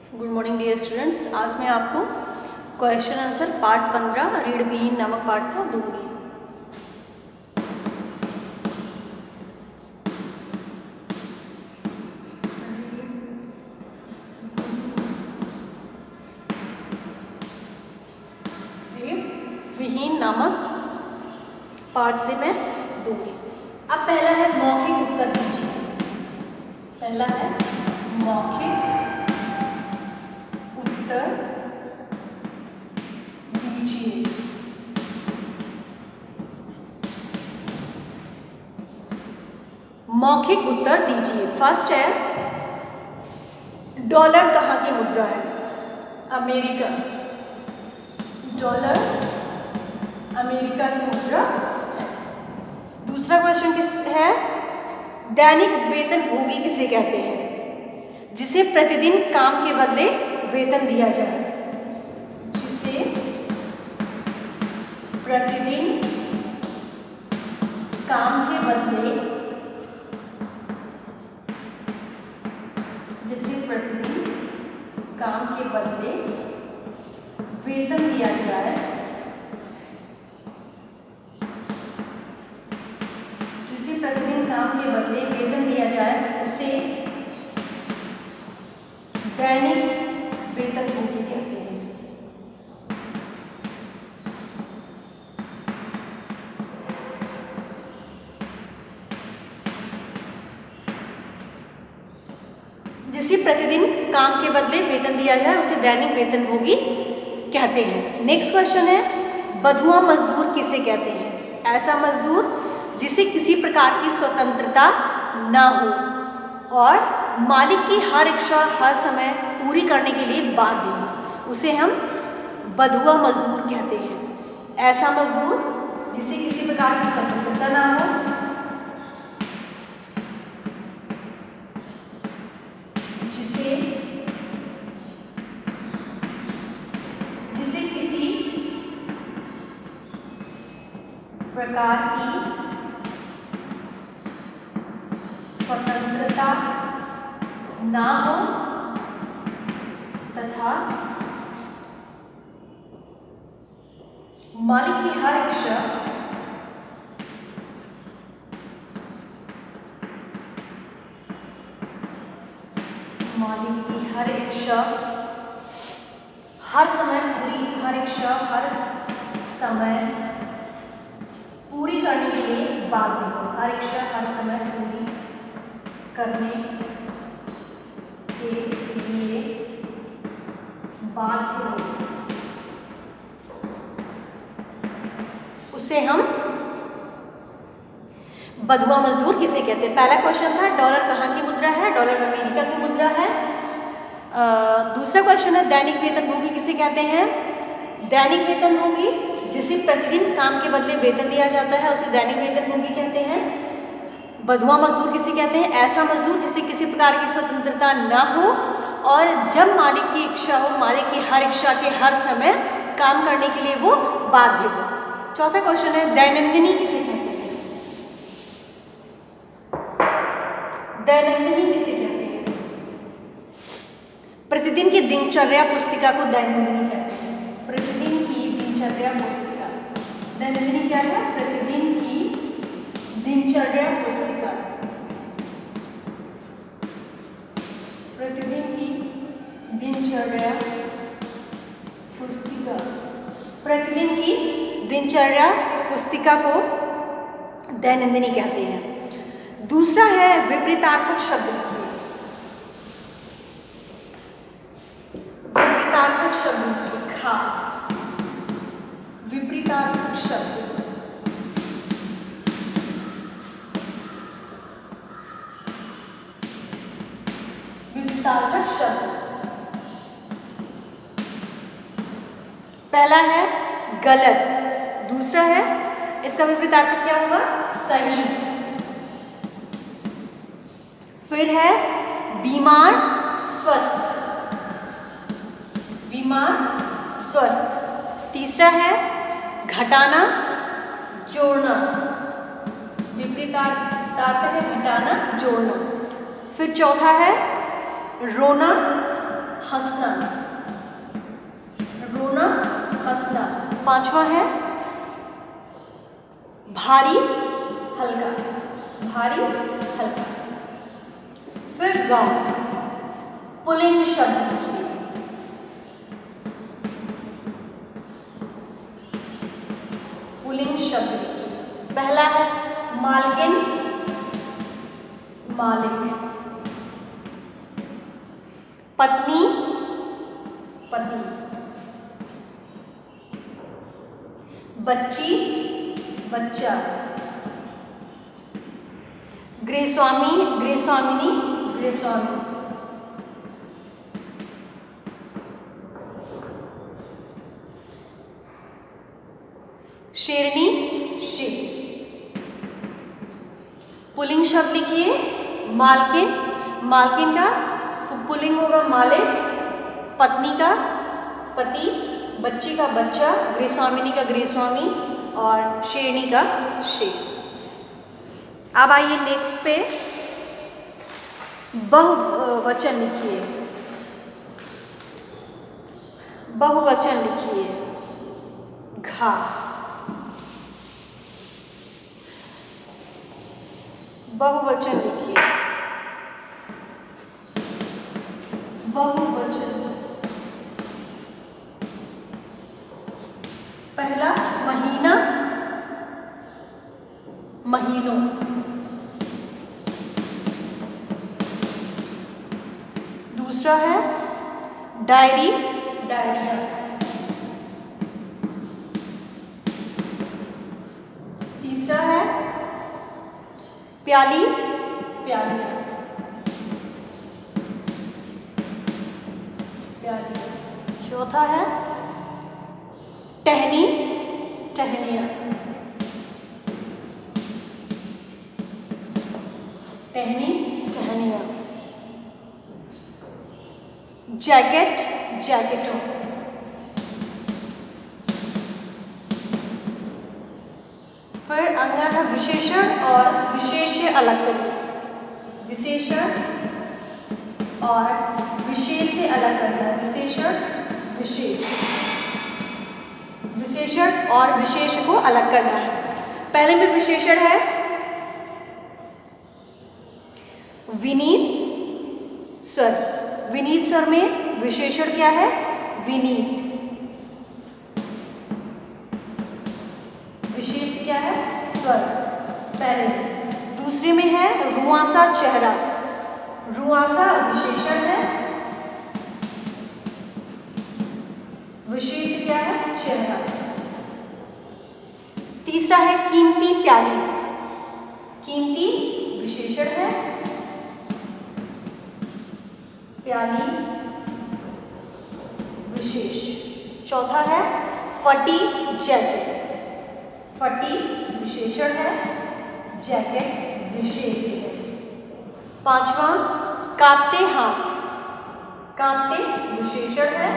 Good morning dear students. आज मैं आपको क्वेश्चन आंसर पार्ट 15 रीड विहीन नामक पाठ का दूंगी। रीड विहीन नामक पाठ से मैं दूंगी। अब पहला है मौखिक उत्तर दीजिए। पहला है मौखिक उत्तर दीजिए। मौखिक उत्तर दीजिए। फर्स्ट है, डॉलर कहाँ की मुद्रा है? अमेरिका। डॉलर अमेरिका की मुद्रा है। दूसरा क्वेश्चन किस है, दैनिक वेतन भोगी किसे कहते हैं? जिसे प्रतिदिन काम के बदले वेतन दिया जाए। जिसे प्रतिदिन काम के बदले वेतन दिया जाए। जिसे प्रतिदिन काम के बदले वेतन दिया जाए उसे दैनिक वेतन भोगी कहते हैं। जिसे प्रतिदिन काम के बदले वेतन दिया जाए उसे दैनिक वेतन भोगी कहते हैं। नेक्स्ट क्वेश्चन है, बधुआ मजदूर किसे कहते हैं? ऐसा मजदूर जिसे किसी प्रकार की स्वतंत्रता ना हो और मालिक की हर इच्छा हर समय पूरी करने के लिए बाध्य हो, उसे हम बधुआ मजदूर कहते हैं। ऐसा मजदूर जिसे किसी प्रकार की स्वतंत्रता ना हो, जिसे किसी प्रकार की स्वतंत्रता ना हो तथा मालिक की हर इच्छा हर समय पूरी करने के लिए बाध्य हो। हर इच्छा हर समय पूरी करने के लिए बाध्य हो, उसे हम बधुआ मजदूर किसे कहते हैं? पहला क्वेश्चन था डॉलर कहाँ की मुद्रा है? डॉलर अमेरिका की मुद्रा है। दूसरा क्वेश्चन है, दैनिक वेतन भोगी किसे कहते हैं? दैनिक वेतन भोगी जिसे प्रतिदिन काम के बदले वेतन दिया जाता है उसे दैनिक वेतन भोगी कहते हैं। बधुआ मजदूर किसे कहते हैं? ऐसा मजदूर जिसे किसी प्रकार की स्वतंत्रता ना हो और जब मालिक की इच्छा हो, मालिक की हर इच्छा के हर समय काम करने के लिए वो बाध्य हो। चौथा क्वेश्चन है, दैनंदिनी किसे कहते हैं? दैनंदिनी किसे कहते हैं? प्रतिदिन की दिनचर्या पुस्तिका को दैनंदिनी कहते हैं। प्रतिदिन की दिनचर्या पुस्तिका, दैनंदिनी क्या है? प्रतिदिन की दिनचर्या पुस्तिका। प्रतिदिन की दिनचर्या पुस्तिका, प्रतिदिन की दिनचर्या पुस्तिका को दैनंदिनी कहते हैं। दूसरा है, विपरीतार्थक शब्द लिखिए। विपरीतार्थक शब्द लिखिए। खा, विपरीतार्थक शब्द, विपरीतार्थक शब्द। पहला है गलत, दूसरा है इसका विपरीतार्थक क्या होगा? सही। फिर है बीमार स्वस्थ, बीमार स्वस्थ। तीसरा है घटाना जोड़ना, विपरीतार्थक है घटाना जोड़ना। फिर चौथा है रोना हंसना, रोना, हंसना। पांचवा है भारी, हल्का, भारी, हल्का। फिर गाँव, पुल्लिंग शब्द लिखिए। पुल्लिंग शब्द लिखिए। पहला है मालकिन, मालिक। पत्नी, पति। बच्ची, बच्चा। गृहस्वामी, गृहस्वामिनी, गृहस्वामी। शेरनी, शेर। पुल्लिंग शब्द लिखिए। मालकिन, मालकिन का पुल्लिंग होगा मालिक, पत्नी का पति, बच्ची का बच्चा, गृहस्वामिनी का गृहस्वामी और शेरनी का शेर। अब आइए नेक्स्ट पे बहुवचन लिखिए। बहुवचन लिखिए। घा, बहुवचन लिखिए। बहुवचन। पहला महीना, महीनों। दूसरा है डायरी, डायरियां। तीसरा है प्याली, प्यालियां, प्याली। चौथा है टहनी, टहनियां, टहनी, टहनियां। जैकेट, जैकेटों। फिर अगला है विशेषण और विशेष से अलग करिए। विशेषण और विशेष से अलग करना है। विशेषण, विशेष। विशेषण और विशेष को अलग करना है। पहले में विशेषण है विनीत स्वर। विनीत स्वर में विशेषण क्या है? विनीत। विशेष क्या है? स्वर। पहले। दूसरे में है रुआंसा चेहरा। रुआंसा विशेषण है, विशेष क्या है? चेहरा। तीसरा है कीमती प्याली। कीमती विशेषण है, प्याली विशेष। चौथा है फटी जैकेट। फटी विशेषण है, जैकेट विशेष है। पांचवा कांपते हाथ। कांपते विशेषण है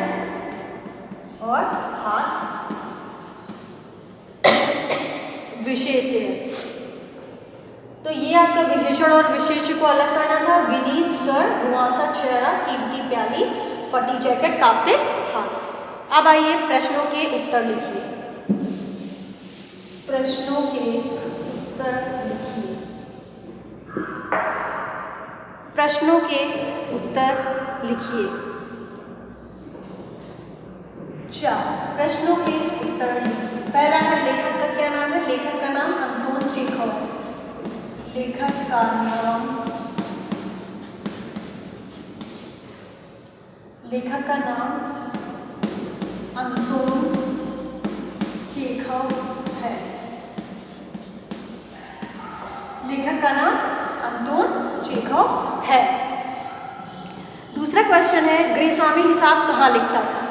और हाथ विशेष है। तो ये आपका विशेषण और विशेष को अलग करना था। विनीत स्वर, रुआंसा चेहरा, कीमती प्याली, फटी जैकेट, कांपते हाथ। अब आइए प्रश्नों के उत्तर लिखिए। प्रश्नों के उत्तर लिखिए। प्रश्नों के उत्तर लिखिए। 4 प्रश्नों के उत्तर लिखिए। पहला है लेखक का क्या नाम है? लेखक का नाम अंतोन चेखव है। लेखक का नाम, लेखक का नाम अंतोन चेखव है। लेखक का नाम अंतोन चेखव है। दूसरा क्वेश्चन है गृहस्वामी हिसाब कहाँ लिखता था?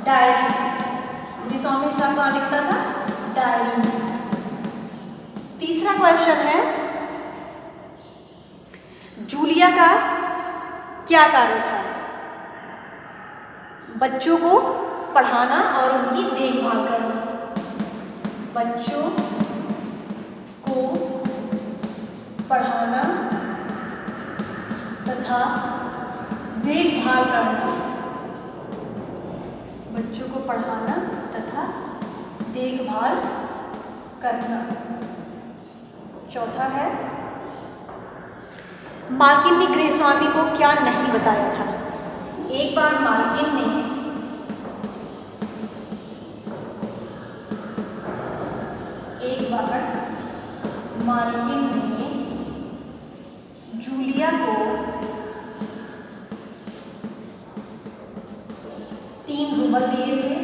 डायरी में। गृहस्वामी हिसाब कहाँ लिखता था? डायरी में। तीसरा क्वेश्चन है जूलिया का क्या कार्य था? बच्चों को पढ़ाना और उनकी देखभाल करना। बच्चों को पढ़ाना तथा देखभाल करना। पढ़ाना तथा देखभाल करना। चौथा है, मालकिन ने गृहस्वामी को क्या नहीं बताया था। एक बार मालकिन ने जूलिया को 3 रूबल दिए थे।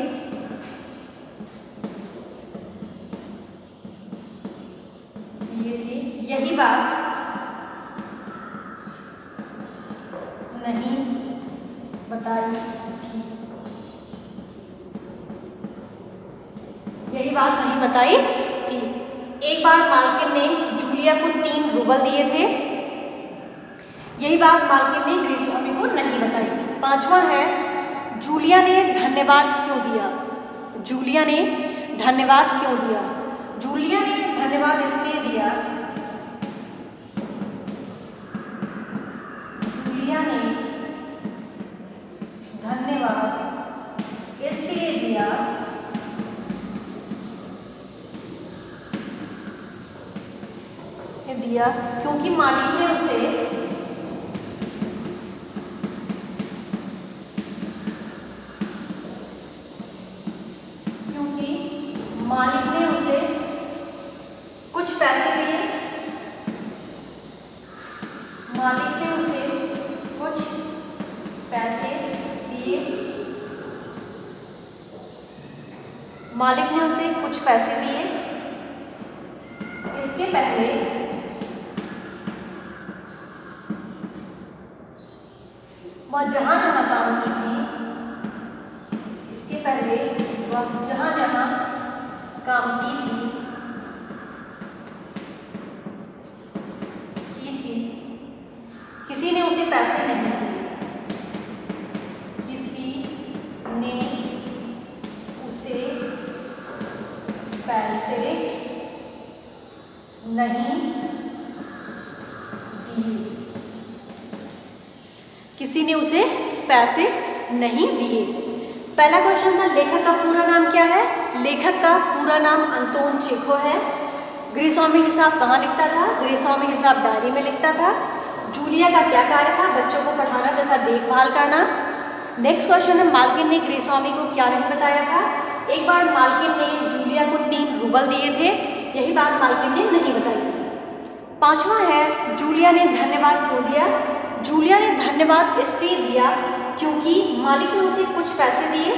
यही बात नहीं बताई थी। यही बात नहीं बताई थी। एक बार मालकिन ने जूलिया को 3 रूबल दिए थे। यही बात मालकिन ने गृहस्वामी को नहीं बताई थी। पांचवा है, जूलिया ने धन्यवाद क्यों दिया। जूलिया ने धन्यवाद क्यों दिया। जूलिया ने धन्यवाद इसलिए दिया, जूलिया ने धन्यवाद इसलिए दिया क्योंकि मालिक ने उसे कुछ पैसे दिए। मालिक ने उसे कुछ पैसे दिए। मालिक ने उसे कुछ पैसे दिए। इसके पहले वह जहां जहां काम की थी, इसके पहले वह जहां जहां काम की थी, किसी ने उसे पैसे नहीं दिए। किसी ने उसे पैसे नहीं दिए। किसी ने उसे पैसे नहीं दिए। पहला क्वेश्चन था, लेखक का पूरा नाम क्या है। लेखक का पूरा नाम अंतोन चेखव है। गृहस्वामी हिसाब कहाँ लिखता था। गृहस्वामी हिसाब डायरी में लिखता था। जूलिया का क्या कार्य था, बच्चों को पढ़ाना तथा देखभाल करना। नेक्स्ट क्वेश्चन है, मालकिन ने गृहस्वामी को क्या नहीं बताया था। एक बार मालकिन ने जूलिया को 3 रूबल दिए थे। यही बात मालकिन ने नहीं बताई थी। पांचवा है, जूलिया ने धन्यवाद क्यों दिया। जूलिया ने धन्यवाद इसलिए दिया क्योंकि मालिक ने उसे कुछ पैसे दिए।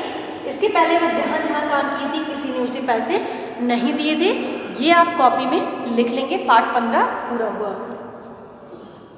इसके पहले वह जहाँ जहाँ काम की थी, किसी ने उसे पैसे नहीं दिए थे। ये आप कॉपी में लिख लेंगे। पार्ट 15 पूरा हुआ।